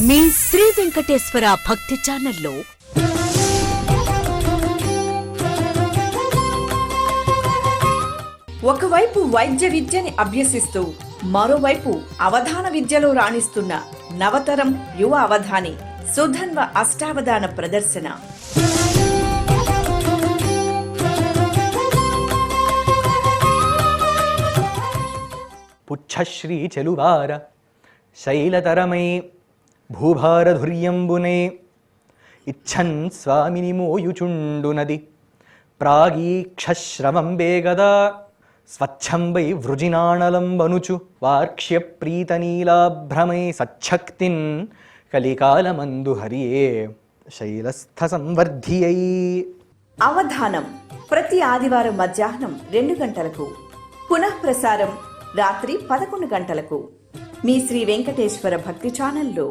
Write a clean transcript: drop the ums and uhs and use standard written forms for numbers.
మీ శ్రీ వెంకటేశ్వర భక్తి ఛానల్లో ఒకవైపు వైద్య విద్యని అభ్యసిస్తూ మరోవైపు అవధాన విద్యలో రాణిస్తున్న నవతరం యువ అవధాని సుధన్వ అష్టావధాన ప్రదర్శన. పుచ్ఛశ్రీ చెలువార శైలతరమై భూభారధుర్యంబునే ఇచ్చన్ స్వామిని మోయుచుండునది ప్రాగీక్షశ్రవం బేగదా స్వచ్ఛం వై వృజినాణలం వనుచు వార్క్ష్య ప్రీతనీలాభ్రమై సచ్చక్తిన్ కలికాలమందు హరియే శైలస్థ సంవర్ధియై. అవధానం ప్రతి ఆదివారం మధ్యాహ్నం 2 గంటలకు, పునఃప్రసారం రాత్రి 11 గంటలకు మీ శ్రీ వెంకటేశ్వర భక్తి ఛానల్లో.